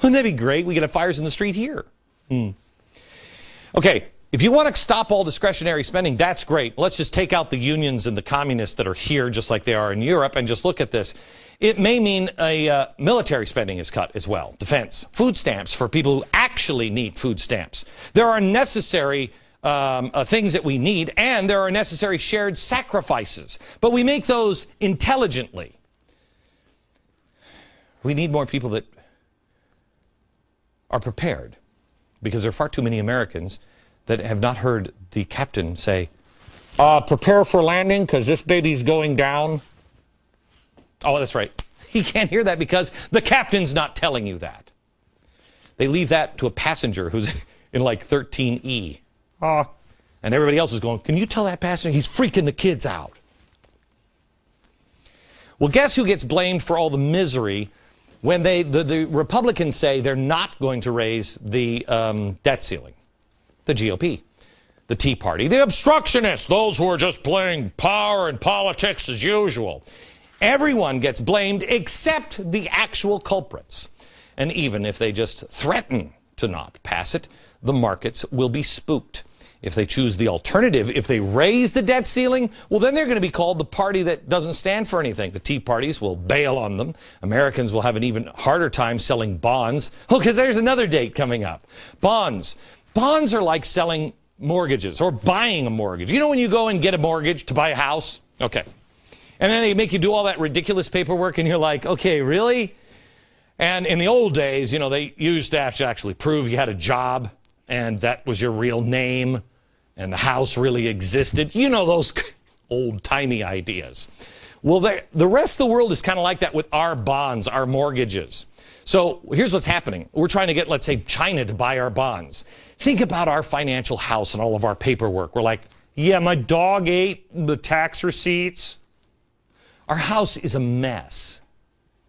Wouldn't that be great? We could have fires in the street here. Okay, if you want to stop all discretionary spending, that's great. Let's just take out the unions and the communists that are here just like they are in Europe and just look at this. It may mean a military spending is cut as well. Defense. Food stamps for people who actually need food stamps. There are necessary things that we need, and there are necessary shared sacrifices. But we make those intelligently. We need more people that are prepared, because there are far too many Americans that have not heard the captain say, prepare for landing because this baby's going down. Oh, that's right. He can't hear that because the captain's not telling you that. They leave that to a passenger who's in like 13E. And everybody else is going, can you tell that passenger he's freaking the kids out? Well, guess who gets blamed for all the misery when the Republicans say they're not going to raise the debt ceiling? The GOP, the Tea Party, the obstructionists, those who are just playing power and politics as usual. Everyone gets blamed except the actual culprits. And even if they just threaten to not pass it, the markets will be spooked. If they choose the alternative, if they raise the debt ceiling, well, then they're going to be called the party that doesn't stand for anything. The Tea Parties will bail on them. Americans will have an even harder time selling bonds. Oh, because there's another date coming up. Bonds. Bonds are like selling mortgages or buying a mortgage. You know when you go and get a mortgage to buy a house? Okay. And then they make you do all that ridiculous paperwork and you're like, okay, really? And in the old days, you know, they used to actually prove you had a job and that was your real name and the house really existed. You know those old-timey ideas. Well, the rest of the world is kind of like that with our bonds, our mortgages. So here's what's happening. We're trying to get, let's say, China to buy our bonds. Think about our financial house and all of our paperwork. We're like, yeah, my dog ate the tax receipts. Our house is a mess.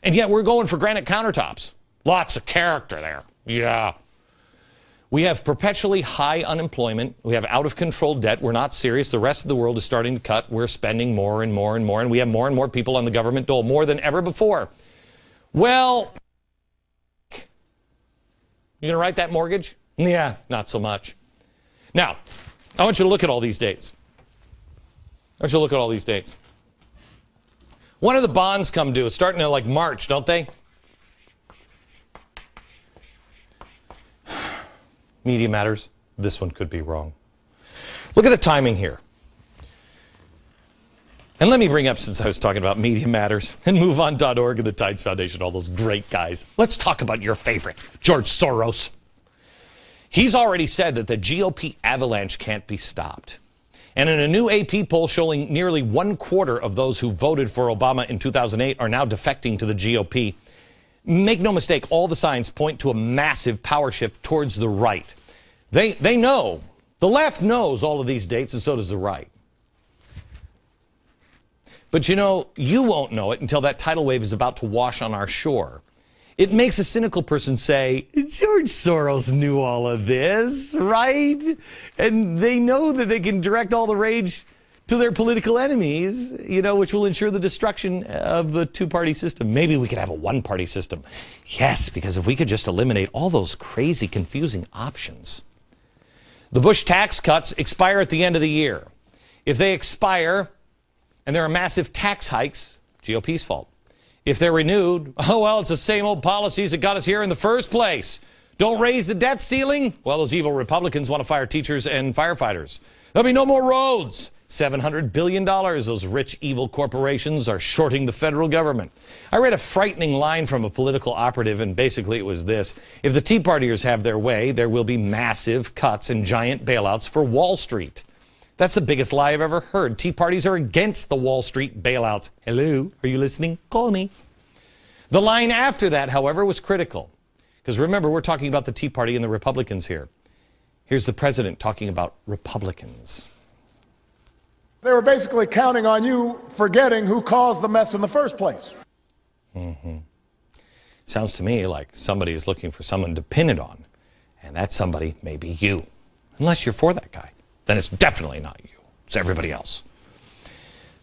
And yet we're going for granite countertops. Lots of character there. Yeah. We have perpetually high unemployment. We have out-of-control debt. We're not serious. The rest of the world is starting to cut. We're spending more and more and more. And we have more and more people on the government dole, more than ever before. Well, you going to write that mortgage? Yeah, not so much. Now, I want you to look at all these dates. When do the bonds come due? It's starting in like March, don't they? Media matters. This one could be wrong. Look at the timing here. And let me bring up, since I was talking about Media Matters, and MoveOn.org and the Tides Foundation, all those great guys. Let's talk about your favorite, George Soros. He's already said that the GOP avalanche can't be stopped. And in a new AP poll showing nearly 1/4 of those who voted for Obama in 2008 are now defecting to the GOP. Make no mistake, all the signs point to a massive power shift towards the right. They know. The left knows all of these dates, and so does the right. But you know, you won't know it until that tidal wave is about to wash on our shore. It makes a cynical person say, George Soros knew all of this, right? And they know that they can direct all the rage to their political enemies, you know, which will ensure the destruction of the two-party system. Maybe we could have a one-party system. Yes, because if we could just eliminate all those crazy, confusing options. The Bush tax cuts expire at the end of the year. If they expire and there are massive tax hikes, GOP's fault. If they're renewed, oh, well, it's the same old policies that got us here in the first place. Don't raise the debt ceiling? Well, those evil Republicans want to fire teachers and firefighters. There'll be no more roads. $700 billion. Those rich, evil corporations are shorting the federal government. I read a frightening line from a political operative, and basically it was this. If the Tea Partiers have their way, there will be massive cuts and giant bailouts for Wall Street. That's the biggest lie I've ever heard. Tea Parties are against the Wall Street bailouts. Hello, are you listening? Call me. The line after that, however, was critical. Because remember, we're talking about the Tea Party and the Republicans here. Here's the president talking about Republicans. They were basically counting on you forgetting who caused the mess in the first place. Sounds to me like somebody is looking for someone to pin it on. And that somebody may be you. Unless you're for that guy. Then it's definitely not you. It's everybody else.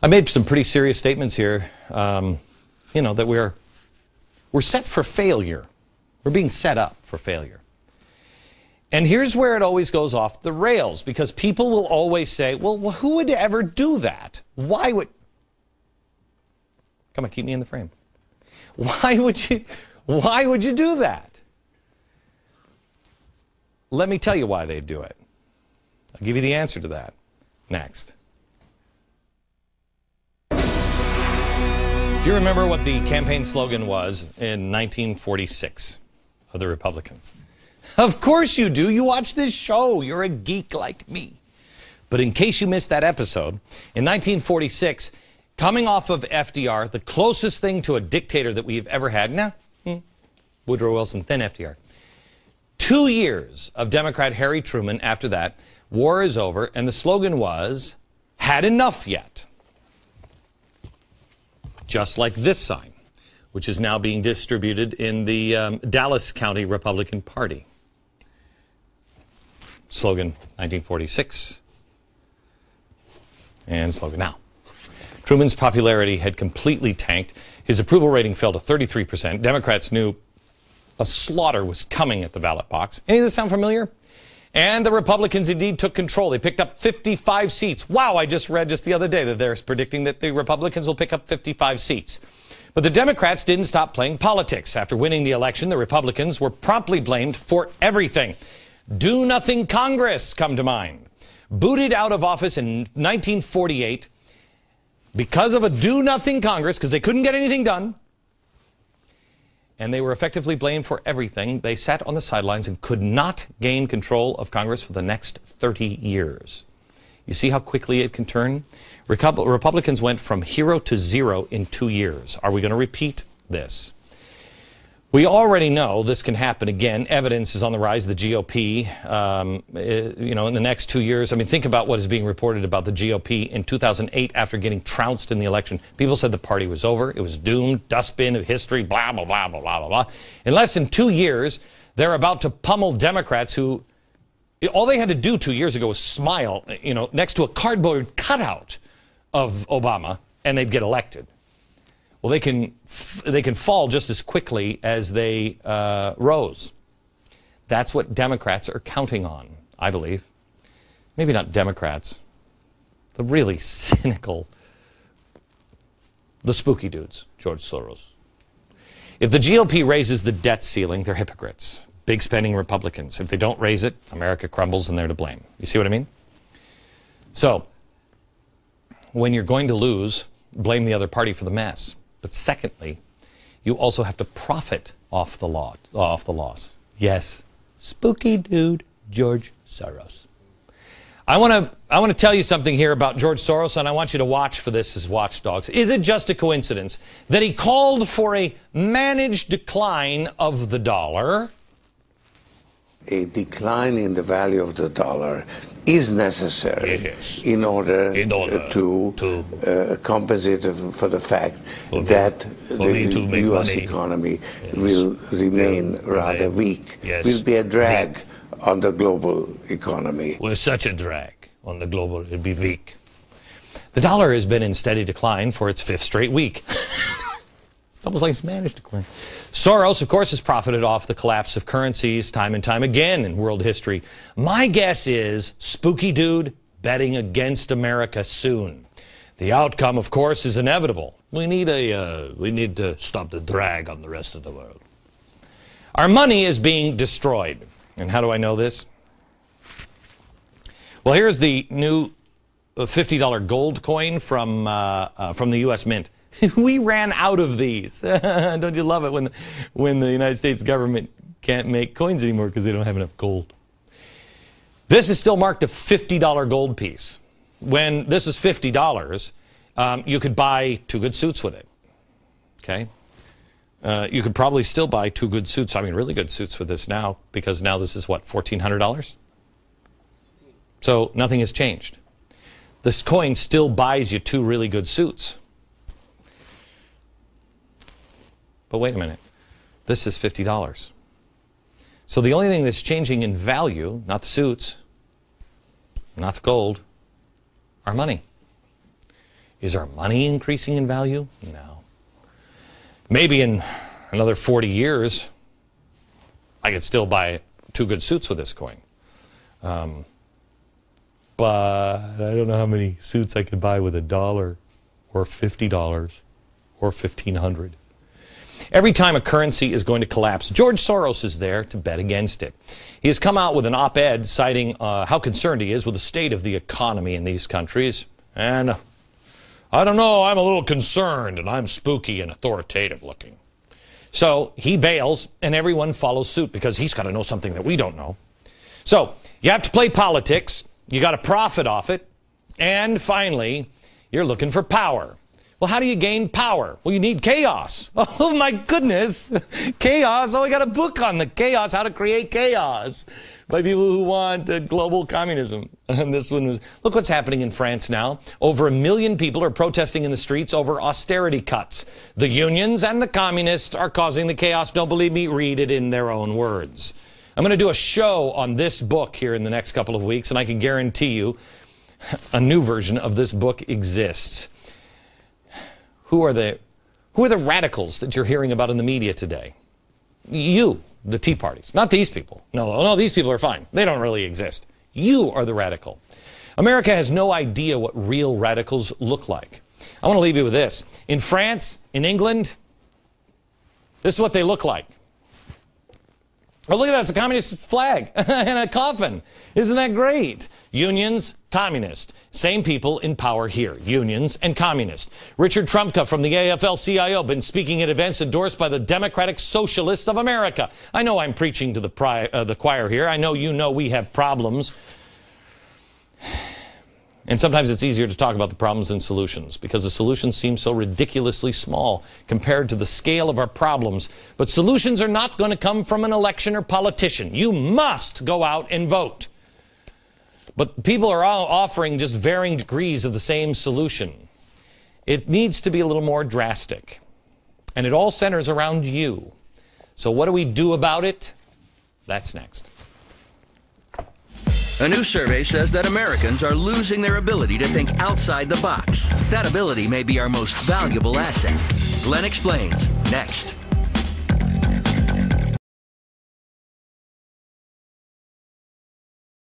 I made some pretty serious statements here. You know, that we're set for failure. We're being set up for failure. And here's where it always goes off the rails, because people will always say, well, who would ever do that? Why would... Come on, keep me in the frame. Why would you do that? Let me tell you why they'd do it. I'll give you the answer to that next. Do you remember what the campaign slogan was in 1946 of the Republicans? Of course you do. You watch this show. You're a geek like me. But in case you missed that episode, in 1946, coming off of FDR, the closest thing to a dictator that we've ever had, Woodrow Wilson, then FDR. 2 years of Democrat Harry Truman after that, war is over, and the slogan was, had enough yet. Just like this sign, which is now being distributed in the Dallas County Republican Party. Slogan 1946, and slogan now. Truman's popularity had completely tanked. His approval rating fell to 33%. Democrats knew a slaughter was coming at the ballot box. Any of this sound familiar? And the Republicans indeed took control. They picked up 55 seats. Wow, I just read just the other day that they're predicting that the Republicans will pick up 55 seats. But the Democrats didn't stop playing politics. After winning the election, the Republicans were promptly blamed for everything. Do-nothing Congress come to mind. Booted out of office in 1948 because of a do-nothing Congress, because they couldn't get anything done. And they were effectively blamed for everything. They sat on the sidelines and could not gain control of Congress for the next 30 years. You see how quickly it can turn? Republicans went from hero to zero in 2 years. Are we going to repeat this? We already know this can happen again. Evidence is on the rise of the GOP, in the next 2 years. I mean, think about what is being reported about the GOP in 2008 after getting trounced in the election. People said the party was over. It was doomed, dustbin of history, blah, blah, blah, blah, blah, blah, blah. In less than 2 years, they're about to pummel Democrats who, all they had to do 2 years ago was smile, next to a cardboard cutout of Obama, and they'd get elected. Well, they can fall just as quickly as they rose. That's what Democrats are counting on, I believe. Maybe not Democrats. The really cynical, the spooky dudes, George Soros. If the GOP raises the debt ceiling, they're hypocrites. Big spending Republicans. If they don't raise it, America crumbles and they're to blame. You see what I mean? So, when you're going to lose, blame the other party for the mess. But secondly, you also have to profit off the loss. Yes, spooky dude, George Soros. I want to tell you something here about George Soros, and I want you to watch for this as watchdogs. Is it just a coincidence that he called for a managed decline of the dollar? A decline in the value of the dollar is necessary, yes, in order to compensate for the fact that the U.S. economy will remain rather weak, will be a drag on the global economy. We're such a drag on the global, it'd be weak. The dollar has been in steady decline for its 5th straight week. It's almost like it's managed decline. Soros, of course, has profited off the collapse of currencies time and time again in world history. My guess is spooky dude betting against America soon. The outcome, of course, is inevitable. We need to stop the drag on the rest of the world. Our money is being destroyed. And how do I know this? Well, here's the new $50 gold coin from the U.S. Mint. We ran out of these. Don't you love it when the United States government can't make coins anymore because they don't have enough gold? This is still marked a $50 gold piece. When this is $50, you could buy 2 good suits with it. Okay? You could probably still buy 2 good suits, I mean really good suits with this now, because now this is what, $1,400? So nothing has changed. This coin still buys you 2 really good suits. But wait a minute, this is $50. So the only thing that's changing in value, not the suits, not the gold, our money. Is our money increasing in value? No. Maybe in another 40 years, I could still buy 2 good suits with this coin. But I don't know how many suits I could buy with $1 or $50 or $1,500. Every time a currency is going to collapse, George Soros is there to bet against it. He has come out with an op-ed citing how concerned he is with the state of the economy in these countries. And I don't know, I'm a little concerned, and I'm spooky and authoritative looking. So he bails, and everyone follows suit because he's got to know something that we don't know. So you have to play politics, you got to profit off it, and finally, you're looking for power. Well, how do you gain power? Well, you need chaos. Oh, my goodness. Chaos. Oh, I got a book on the chaos, how to create chaos, by people who want global communism. And this one was, look what's happening in France now. Over 1 million people are protesting in the streets over austerity cuts. The unions and the communists are causing the chaos. Don't believe me? Read it in their own words. I'm going to do a show on this book here in the next couple of weeks, and I can guarantee you a new version of this book exists. Who are the radicals that you're hearing about in the media today? You, the Tea Parties, not these people. No, these people are fine. They don't really exist. You are the radical. America has no idea what real radicals look like. I want to leave you with this. In France, in England, this is what they look like. Oh, look at that. It's a communist flag and a coffin. Isn't that great? Unions, communist. Same people in power here. Unions and communist. Richard Trumka from the AFL-CIO, been speaking at events endorsed by the Democratic Socialists of America. I know I'm preaching to the choir here. I know you know we have problems. And sometimes it's easier to talk about the problems than solutions, because the solutions seem so ridiculously small compared to the scale of our problems. But solutions are not going to come from an election or politician. You must go out and vote. But people are all offering just varying degrees of the same solution. It needs to be a little more drastic. And it all centers around you. So what do we do about it? That's next. A new survey says that Americans are losing their ability to think outside the box. That ability may be our most valuable asset. Glenn explains next.